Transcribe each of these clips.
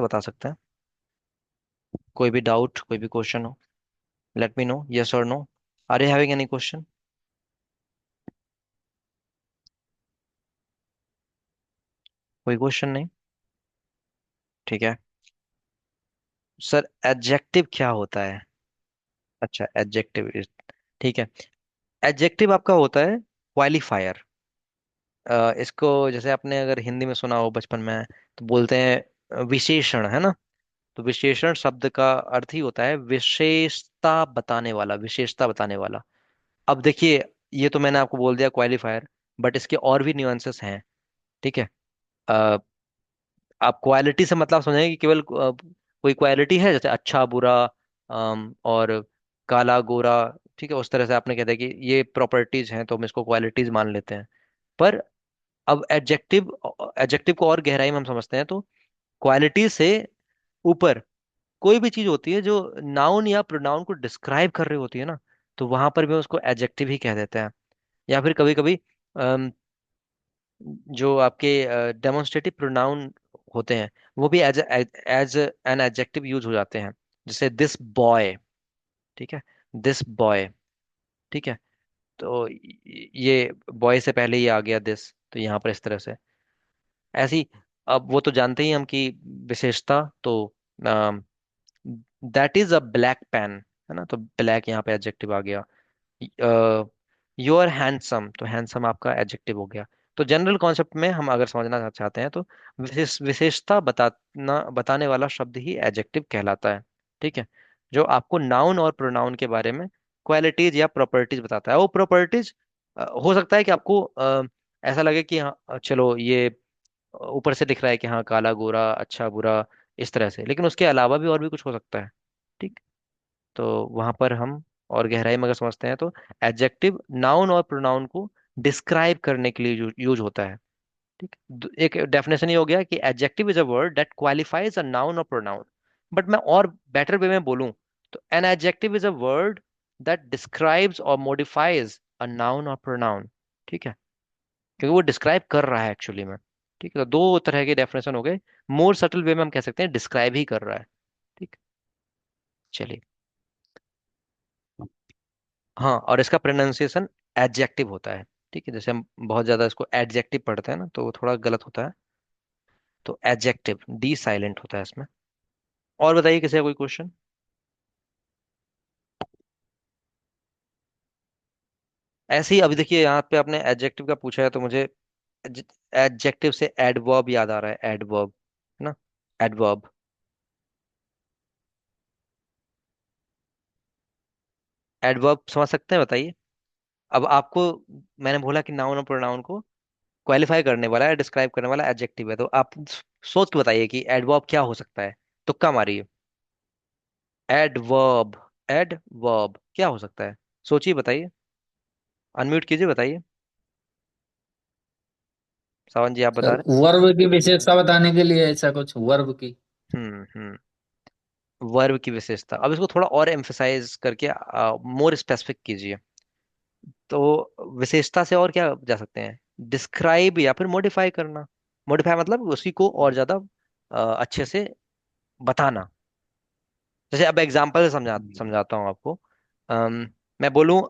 बता सकते हैं। कोई भी डाउट, कोई भी क्वेश्चन हो, लेट मी नो, यस और no. Are you having any question? कोई क्वेश्चन नहीं? ठीक है। सर एडजेक्टिव क्या होता है? अच्छा, एडजेक्टिव। ठीक है। एडजेक्टिव आपका होता है क्वालिफायर। इसको जैसे आपने अगर हिंदी में सुना हो बचपन में, तो बोलते हैं विशेषण, है ना? तो विशेषण शब्द का अर्थ ही होता है विशेषता बताने वाला, विशेषता बताने वाला। अब देखिए, ये तो मैंने आपको बोल दिया क्वालिफायर, बट इसके और भी न्यूएंसेस हैं। ठीक है। अ, आप क्वालिटी से मतलब समझेंगे कि केवल कोई क्वालिटी है, जैसे अच्छा बुरा, और काला गोरा। ठीक है, उस तरह से आपने कहते हैं कि ये प्रॉपर्टीज हैं तो हम इसको क्वालिटीज मान लेते हैं। पर अब एडजेक्टिव, एडजेक्टिव को और गहराई में हम समझते हैं तो क्वालिटी से ऊपर कोई भी चीज होती है जो नाउन या प्रोनाउन को डिस्क्राइब कर रही होती है ना, तो वहां पर भी उसको एडजेक्टिव ही कह देते हैं। या फिर कभी कभी जो आपके डेमोन्स्ट्रेटिव प्रोनाउन होते हैं, वो भी as as an adjective use हो जाते हैं। जैसे दिस बॉय। ठीक है। This boy. ठीक है। तो ये बॉय से पहले ही आ गया दिस, तो यहाँ पर इस तरह से ऐसी। अब वो तो जानते ही हम कि विशेषता तो that is a black pen, है ना? तो ब्लैक यहाँ पे एडजेक्टिव आ गया। यू आर हैंडसम, तो हैंडसम आपका एडजेक्टिव हो गया। तो जनरल कॉन्सेप्ट में हम अगर समझना चाहते हैं तो विशेषता बताने वाला शब्द ही एडजेक्टिव कहलाता है। ठीक है। जो आपको नाउन और प्रोनाउन के बारे में क्वालिटीज या प्रॉपर्टीज बताता है। वो प्रॉपर्टीज हो सकता है कि आपको ऐसा लगे कि हाँ चलो ये ऊपर से दिख रहा है कि हाँ काला गोरा अच्छा बुरा, इस तरह से, लेकिन उसके अलावा भी और भी कुछ हो सकता है। ठीक। तो वहां पर हम और गहराई में अगर समझते हैं तो एडजेक्टिव नाउन और प्रोनाउन को डिस्क्राइब करने के लिए यूज होता है। ठीक। एक डेफिनेशन ये हो गया कि adjective is a word that qualifies a noun और प्रोनाउन। बट मैं और बेटर वे में बोलूं तो an adjective is a word that describes और मॉडिफाइज अ नाउन और प्रोनाउन। ठीक है। क्योंकि वो डिस्क्राइब कर रहा है एक्चुअली में। ठीक है, तो दो तरह के डेफिनेशन हो गए। मोर सटल वे में हम कह सकते हैं डिस्क्राइब ही कर रहा है। ठीक। चलिए। हाँ, और इसका प्रोनाउंसिएशन एडजेक्टिव होता है। ठीक है, जैसे हम बहुत ज्यादा इसको एडजेक्टिव पढ़ते हैं ना, तो वो थोड़ा गलत होता है। तो एडजेक्टिव डी साइलेंट होता है इसमें। और बताइए किसी का कोई क्वेश्चन? ऐसे ही अभी देखिए, यहाँ पे आपने एडजेक्टिव का पूछा है तो मुझे एडजेक्टिव से एडवर्ब याद आ रहा है। एडवर्ब, है ना? एडवर्ब। एडवर्ब समझ सकते हैं, बताइए। अब आपको मैंने बोला कि नाउन और प्रोनाउन को क्वालिफाई करने वाला है, डिस्क्राइब करने वाला एडजेक्टिव है, तो आप सोच के बताइए कि एडवर्ब क्या हो सकता है। तुक्का मारिए। एडवर्ब। एडवर्ब क्या हो सकता है? सोचिए, बताइए। अनम्यूट कीजिए, बताइए। सावन जी, आप बता सर रहे वर्ब की विशेषता बताने के लिए ऐसा कुछ वर्ब की। हैं? वर्ब की विशेषता, अब इसको थोड़ा और एम्फेसाइज करके मोर स्पेसिफिक कीजिए। तो विशेषता से और क्या जा सकते हैं? डिस्क्राइब या फिर मॉडिफाई करना। मॉडिफाई मतलब उसी को और ज्यादा अच्छे से बताना। जैसे अब एग्जांपल से समझाता हूँ आपको। मैं बोलूँ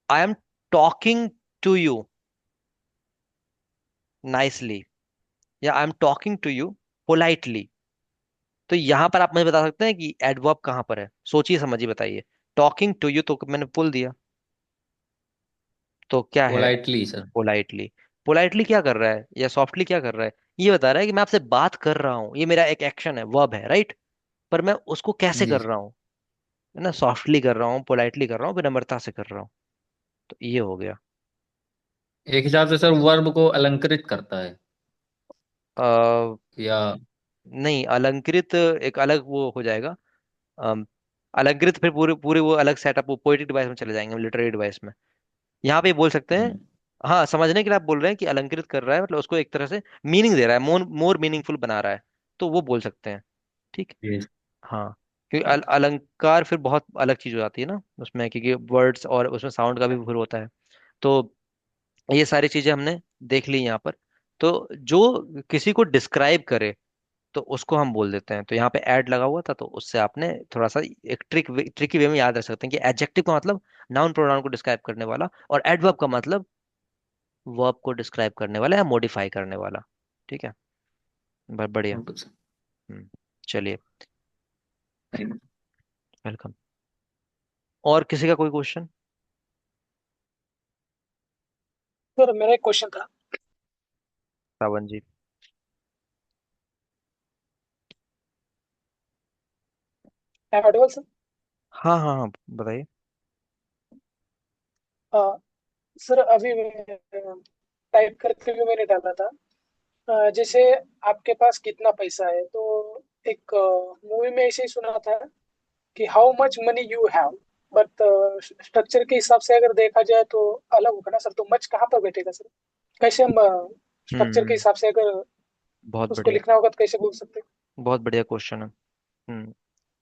I am talking to you nicely, या I am talking to you politely. तो यहां पर आप मुझे बता सकते हैं कि एडवर्ब कहाँ पर है? सोचिए, समझिए, बताइए। टॉकिंग टू यू तो मैंने बोल दिया, तो क्या है? Politely sir. पोलाइटली। पोलाइटली क्या कर रहा है या सॉफ्टली क्या कर रहा है? ये बता रहा है कि मैं आपसे बात कर रहा हूँ, ये मेरा एक एक्शन है, वर्ब है, राइट? पर मैं उसको कैसे जी कर सर। रहा हूँ? है ना? सॉफ्टली कर रहा हूँ, पोलाइटली कर रहा हूँ, विनम्रता से कर रहा हूँ। तो ये हो गया। एक हिसाब से सर वर्ब को अलंकृत करता है आ, या। नहीं, अलंकृत एक अलग वो हो जाएगा। अम, अलंकृत फिर पूरे पूरे वो अलग सेटअप, वो पोएटिक डिवाइस में चले जाएंगे, लिटरेरी डिवाइस में। यहाँ पे बोल सकते हैं। हम्म, हाँ, समझने के लिए आप बोल रहे हैं कि अलंकृत कर रहा है, मतलब उसको एक तरह से मीनिंग दे रहा है, मोर मोर मीनिंगफुल बना रहा है, तो वो बोल सकते हैं। ठीक। जी। हाँ। क्योंकि अलंकार फिर बहुत अलग चीज हो जाती है ना उसमें, क्योंकि वर्ड्स और उसमें साउंड का भी फिर होता है। तो ये सारी चीजें हमने देख ली यहाँ पर। तो जो किसी को डिस्क्राइब करे तो उसको हम बोल देते हैं। तो यहाँ पे ऐड लगा हुआ था, तो उससे आपने थोड़ा सा एक ट्रिकी वे में याद रख सकते हैं कि एडजेक्टिव का मतलब नाउन प्रोनाउन को डिस्क्राइब करने वाला, और एडवर्ब का मतलब वर्ब को डिस्क्राइब करने वाला या मॉडिफाई करने वाला। ठीक है, बहुत बढ़िया। बिल्कुल सर। हम्म, चलिए, थैंक यू। वेलकम। और किसी का कोई क्वेश्चन? सर मेरा एक क्वेश्चन था। Sawan ji. Am audible sir? हाँ हाँ हाँ, बताइए। सर अभी टाइप करके भी मैंने डाला था। जैसे आपके पास कितना पैसा है, तो एक मूवी में ऐसे ही सुना था कि how much money you have, but structure के हिसाब से अगर देखा जाए तो अलग होगा ना सर। तो मच कहाँ पर बैठेगा सर? कैसे हम स्ट्रक्चर के हम्म, हिसाब से अगर बहुत उसको बढ़िया, लिखना होगा तो कैसे बोल सकते हैं? बहुत बढ़िया क्वेश्चन है।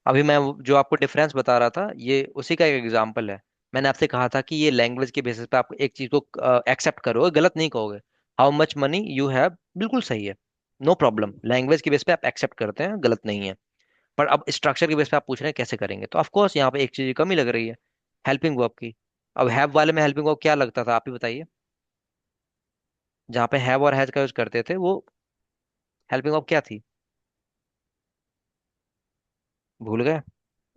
अभी मैं जो आपको डिफरेंस बता रहा था, ये उसी का एक एग्जांपल है। मैंने आपसे कहा था कि ये लैंग्वेज के बेसिस पे आप एक चीज को एक्सेप्ट करोगे, गलत नहीं कहोगे। How much money you have बिल्कुल सही है, नो प्रॉब्लम। लैंग्वेज के बेस पे आप एक्सेप्ट करते हैं, गलत नहीं है। पर अब स्ट्रक्चर के बेस पे आप पूछ रहे हैं कैसे करेंगे, तो ऑफ कोर्स यहाँ पे एक चीज कमी लग रही है, हेल्पिंग वर्ब की। अब हैव वाले में हेल्पिंग वर्ब क्या लगता था, आप ही बताइए। जहाँ पे हैव और हैज का यूज करते थे, वो हेल्पिंग वर्ब क्या थी? भूल गए?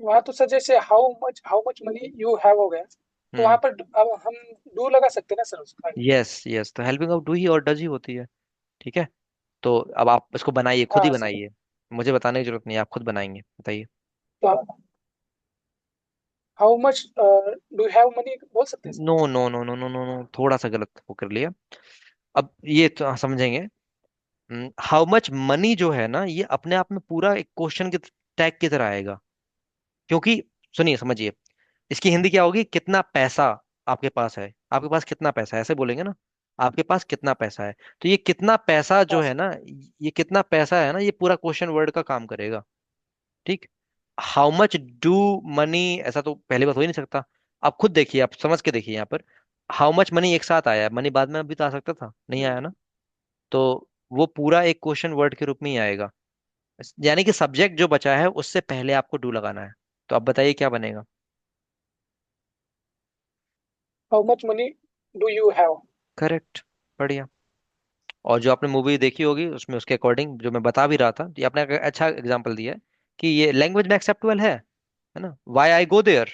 वहां तो सर जैसे how much money you have हो गया, तो वहां हम्म, पर अब हम डू लगा सकते हैं ना सर उसका? यस यस, तो हेल्पिंग वर्ब डू ही और डज ही होती है। ठीक है, तो अब आप इसको बनाइए, खुद ही हाँ सर। बनाइए। मुझे बताने की जरूरत नहीं है, आप खुद बनाएंगे, बताइए। तो how much do have money बोल सकते हैं sir? No no no no no no no, थोड़ा सा गलत वो कर लिया। अब ये तो समझेंगे। हाउ मच मनी जो है ना, ये अपने आप में पूरा एक क्वेश्चन के टैग की तरह आएगा। क्योंकि सुनिए, समझिए, इसकी हिंदी क्या होगी? कितना पैसा आपके पास है, आपके पास कितना पैसा है, ऐसे बोलेंगे ना। आपके पास कितना पैसा है, तो ये कितना पैसा हाँ जो है सर। ना, ये कितना पैसा है ना, ये पूरा क्वेश्चन वर्ड का काम करेगा। ठीक। हाउ मच डू मनी, ऐसा तो पहली बात हो ही नहीं सकता। आप खुद देखिए, आप समझ के देखिए यहाँ पर। हाउ मच मनी एक साथ आया है, मनी बाद में भी तो आ सकता था, नहीं आया ना। तो वो पूरा एक क्वेश्चन वर्ड के रूप में ही आएगा। यानी कि सब्जेक्ट जो बचा है उससे पहले आपको डू लगाना है। तो आप बताइए क्या बनेगा? How much money do you have? Correct, बढ़िया। और जो आपने मूवी देखी होगी उसमें उसके अकॉर्डिंग जो मैं बता भी रहा था, ये आपने एक अच्छा एग्जांपल दिया है कि ये लैंग्वेज में एक्सेप्टेबल है ना। Why I go there,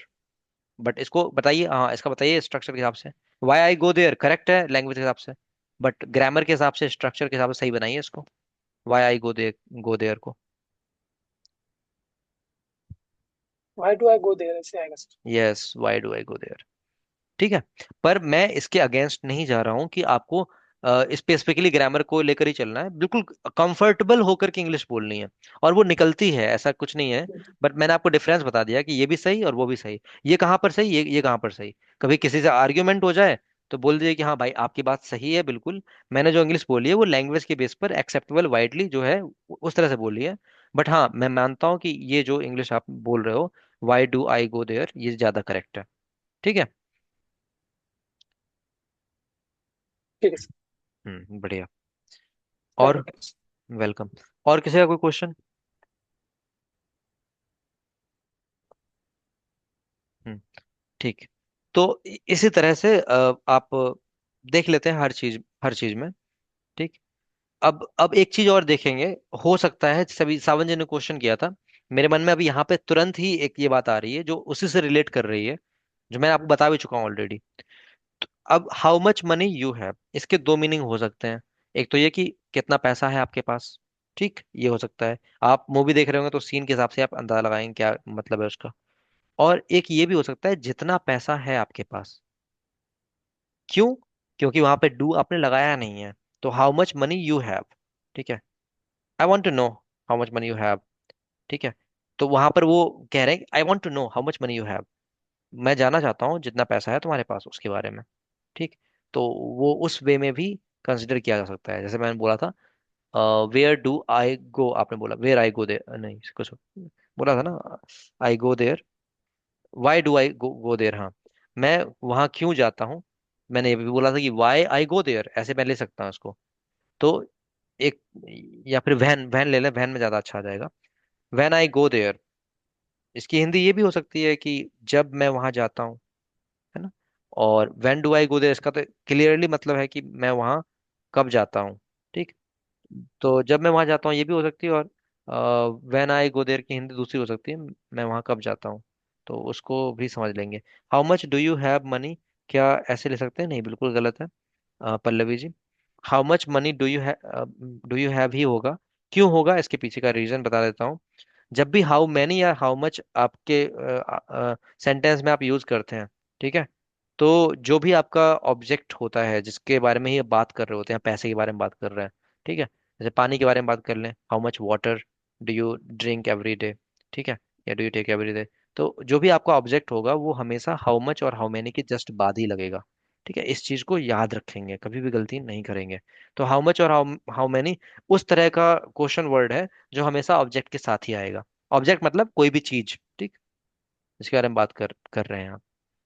but इसको बताइए, हाँ इसका बताइए स्ट्रक्चर के हिसाब से। Why I go there correct है लैंग्वेज के हिसाब से, बट ग्रामर के हिसाब से, स्ट्रक्चर के हिसाब से सही बनाइए इसको। वाई आई गो देयर को। Why do I go there ऐसे आएगा sir? Yes, why do I go there. ठीक है। पर मैं इसके अगेंस्ट नहीं जा रहा हूँ कि आपको स्पेसिफिकली ग्रामर को लेकर ही चलना है, बिल्कुल कंफर्टेबल होकर के इंग्लिश बोलनी है, और वो निकलती है, ऐसा कुछ नहीं है। बट मैंने आपको डिफरेंस बता दिया कि ये भी सही और वो भी सही। ये कहाँ पर सही, ये कहाँ पर सही। कभी किसी से आर्ग्यूमेंट हो जाए तो बोल दीजिए कि हाँ भाई आपकी बात सही है बिल्कुल, मैंने जो इंग्लिश बोली है वो लैंग्वेज के बेस पर एक्सेप्टेबल वाइडली जो है उस तरह से बोली है। बट हाँ, मैं मानता हूँ कि ये जो इंग्लिश आप बोल रहे हो, why do I go there, ये ज्यादा करेक्ट है। ठीक है। ठीक है सर। बढ़िया। और थैंक यू। वेलकम। और किसी का कोई क्वेश्चन? हम्म, ठीक। तो इसी तरह से आप देख लेते हैं हर चीज में। ठीक। अब एक चीज और देखेंगे। हो सकता है, सभी सावन जी ने क्वेश्चन किया था, मेरे मन में अभी यहाँ पे तुरंत ही एक ये बात आ रही है जो उसी से रिलेट कर रही है, जो मैं आपको बता भी चुका हूँ ऑलरेडी। अब how much money you have, इसके दो मीनिंग हो सकते हैं। एक तो ये कि कितना पैसा है आपके पास। ठीक, ये हो सकता है। आप मूवी देख रहे होंगे तो सीन के हिसाब से आप अंदाजा लगाएंगे क्या मतलब है उसका। और एक ये भी हो सकता है जितना पैसा है आपके पास। क्यों? क्योंकि वहां पे डू आपने लगाया नहीं है। तो how much money you have. ठीक है, I want to know how much money you have. ठीक है, तो वहां पर वो कह रहे हैं I want to know how much money you have, मैं जानना चाहता हूँ जितना पैसा है तुम्हारे पास उसके बारे में। ठीक। तो वो उस वे में भी कंसिडर किया जा सकता है, जैसे मैंने बोला था, वेयर डू आई गो, आपने बोला वेयर आई गो देयर, नहीं कुछ बोला था ना, I go there, why do I go there, हाँ मैं वहां क्यों जाता हूँ। मैंने ये भी बोला था कि वाई आई गो देयर, ऐसे मैं ले सकता हूँ इसको। तो एक, या फिर वैन, वैन ले लें, वैन में ज्यादा अच्छा आ जाएगा। व्हेन आई गो देयर, इसकी हिंदी ये भी हो सकती है कि जब मैं वहां जाता हूँ, है ना। और when do I go there, इसका तो क्लियरली मतलब है कि मैं वहां कब जाता हूँ। ठीक। तो जब मैं वहां जाता हूँ ये भी हो सकती है, और व्हेन आई गो देयर की हिंदी दूसरी हो सकती है, मैं वहां कब जाता हूँ। तो उसको भी समझ लेंगे। How much do you have money, क्या ऐसे ले सकते हैं? नहीं, बिल्कुल गलत है। Pallavi ji, how much money do you have ही होगा। क्यों होगा, इसके पीछे का रीजन बता देता हूँ। जब भी हाउ मैनी या हाउ मच आपके सेंटेंस में आप यूज करते हैं, ठीक है, तो जो भी आपका ऑब्जेक्ट होता है जिसके बारे में ये बात कर रहे होते हैं, पैसे के बारे में बात कर रहे हैं, ठीक है, जैसे पानी के बारे में बात कर लें, how much water do you drink every day, ठीक है, या do you take every day. तो जो भी आपका ऑब्जेक्ट होगा वो हमेशा हाउ मच और हाउ मैनी के जस्ट बाद ही लगेगा। ठीक है, इस चीज को याद रखेंगे, कभी भी गलती नहीं करेंगे। तो हाउ मच और हाउ हाउ मैनी उस तरह का क्वेश्चन वर्ड है जो हमेशा ऑब्जेक्ट के साथ ही आएगा। ऑब्जेक्ट मतलब कोई भी चीज, ठीक, इसके बारे में बात कर रहे हैं आप।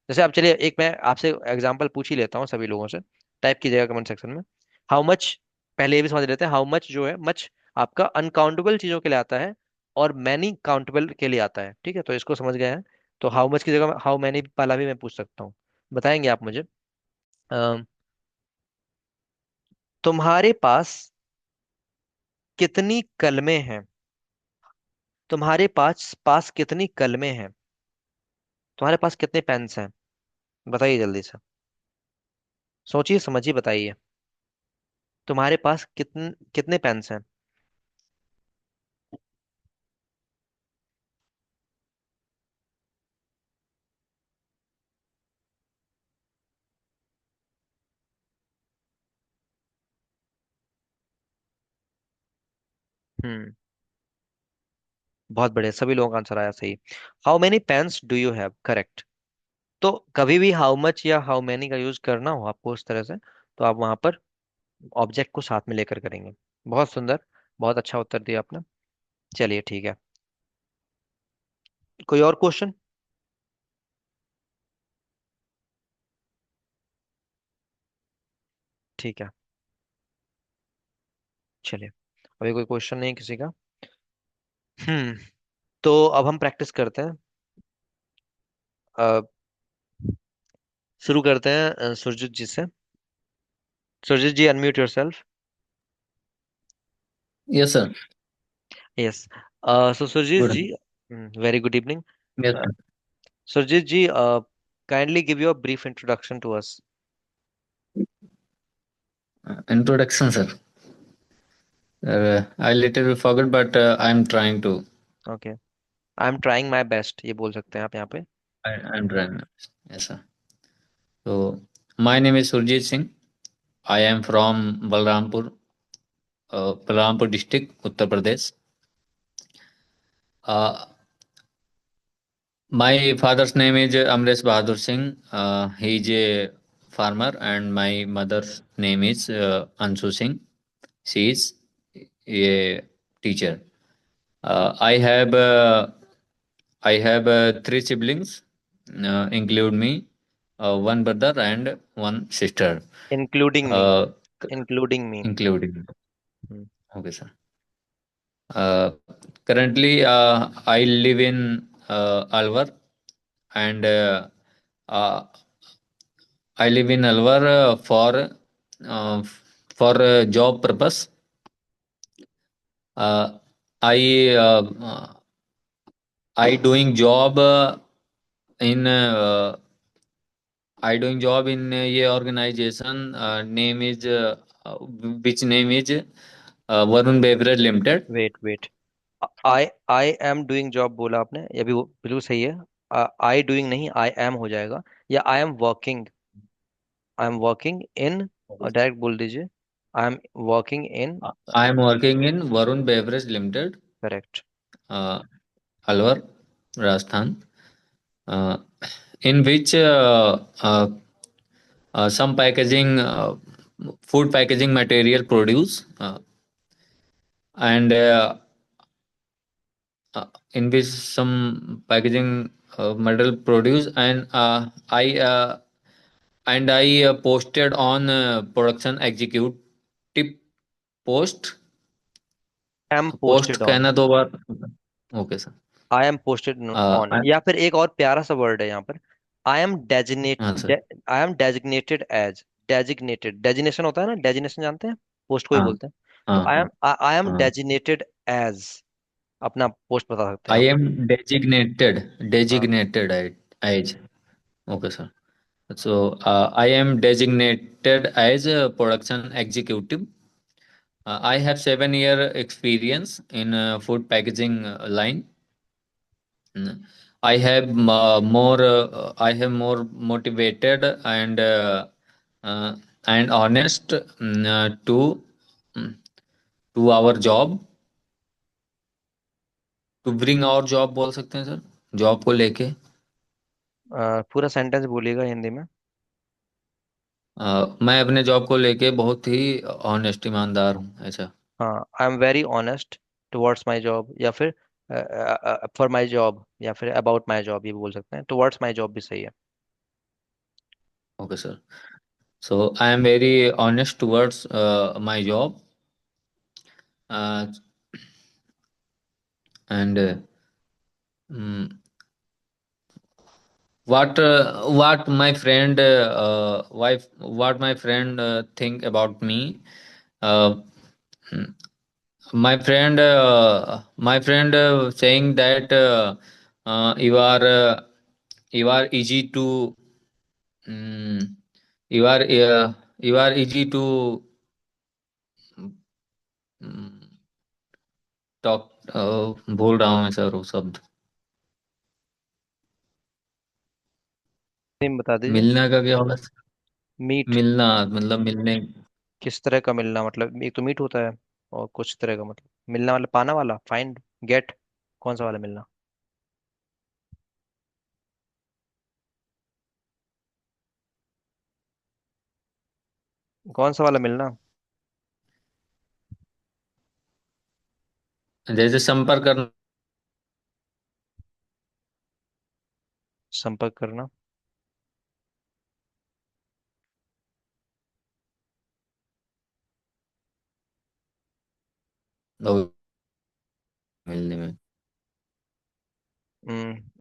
जैसे आप, चलिए एक मैं आपसे एग्जांपल पूछ ही लेता हूँ सभी लोगों से, टाइप कीजिएगा कमेंट सेक्शन में। हाउ मच, पहले ये भी समझ लेते हैं, हाउ मच जो है, मच आपका अनकाउंटेबल चीजों के लिए आता है, और मैनी काउंटेबल के लिए आता है। ठीक है, तो इसको समझ गए हैं। तो हाउ मच की जगह हाउ मैनी वाला भी मैं पूछ सकता हूँ। बताएंगे आप मुझे? अम, तुम्हारे पास कितनी कलमें हैं? तुम्हारे पास पास कितनी कलमें हैं? तुम्हारे पास कितने पेन्स हैं? बताइए जल्दी से, सोचिए समझिए बताइए। तुम्हारे पास कितने पेन्स हैं? हम्म, बहुत बढ़िया, सभी लोगों का आंसर आया सही। How many pens do you have, correct. तो कभी भी हाउ मच या हाउ मेनी का यूज करना हो आपको इस तरह से, तो आप वहां पर ऑब्जेक्ट को साथ में लेकर करेंगे। बहुत सुंदर, बहुत अच्छा उत्तर दिया आपने। चलिए ठीक है, कोई और क्वेश्चन? ठीक है, चलिए, अभी कोई क्वेश्चन नहीं किसी का। हम्म, तो अब हम प्रैक्टिस करते हैं। अ, शुरू करते हैं सुरजीत जी से। Surjit ji, unmute yourself. Yes sir. Yes. So Surjit good. जी, very good evening. Yes Surjit ji, kindly give your brief introduction to us. Sir, introduction sir. I little forgot, but I'm trying to. Okay, I am trying my best, ये बोल सकते हैं आप यहाँ पे। I'm trying. Yes sir. So my name is Surjit Singh. I am from Balrampur district, Uttar Pradesh. Uh, my father's name is Amresh Bahadur Singh. He is a farmer, and my mother's name is Anshu Singh. She is a teacher. Uh, I have uh, I have three siblings, include me, one brother and one sister. Including me, Uh, including me. including. Okay, sir. Uh, Currently, I live in Alwar, and uh, I live in Alwar for job purpose. Uh, I I doing job in I doing job in a organization. Which name is Varun Beverage Limited. Wait wait, I am doing job बोला आपने, ये भी बिल्कुल सही है। I doing नहीं, I am हो जाएगा, या I am working in, direct बोल दीजिए, I am working in. I am working in Varun Beverage Limited, correct. uh, Alwar, Rajasthan, uh, in which some packaging, food packaging material produce, and in which some packaging material produce, and I posted on production executive post, am post posted on. कहना दो बार। Okay sir. I am posted on, I या फिर एक और प्यारा सा word है यहाँ पर, आई एम हाँ designate, sir. I am designated as. Designated, designation होता है ना, डेजिनेशन जानते हैं, पोस्ट को ही हाँ बोलते हैं। तो हाँ हाँ आई एम हाँ। डेजिनेटेड एज, अपना पोस्ट बता सकते हैं आई आप। एम डेजिग्नेटेड, हाँ। Designated as. Okay sir. So I am designated as a production executive. I have 7 year experience in food packaging line. Mm. I have more. I have more motivated uh, and honest mm, to our job, to bring our job बोल सकते हैं sir, job को लेके। पूरा sentence बोलिएगा हिंदी में। मैं अपने जॉब को लेके बहुत ही ऑनेस्ट, ईमानदार हूँ, ऐसा। हाँ, I am very honest towards my job, या फिर फॉर माई जॉब, या फिर अबाउट माई जॉब, ये भी बोल सकते हैं, टुवर्ड्स माई जॉब भी सही है। Okay sir. So I am very honest towards my job, uh, and mm, what my friend wife, what my friend think about me. Uh, mm, my friend saying that you are easy to mm, you are easy to mm, talk। भूल रहा हूँ मैं sir वो शब्द। Name बता दीजिए। मिलना का क्या होगा? मीट। मिलना मतलब मिलने। किस तरह का मिलना, मतलब एक तो मीट होता है, और कुछ तरह का मतलब मिलना, मतलब पाना वाला, फाइंड, गेट, कौन सा वाला मिलना? कौन सा वाला मिलना? जैसे संपर्क करना। संपर्क करना। ओ, मिलने में।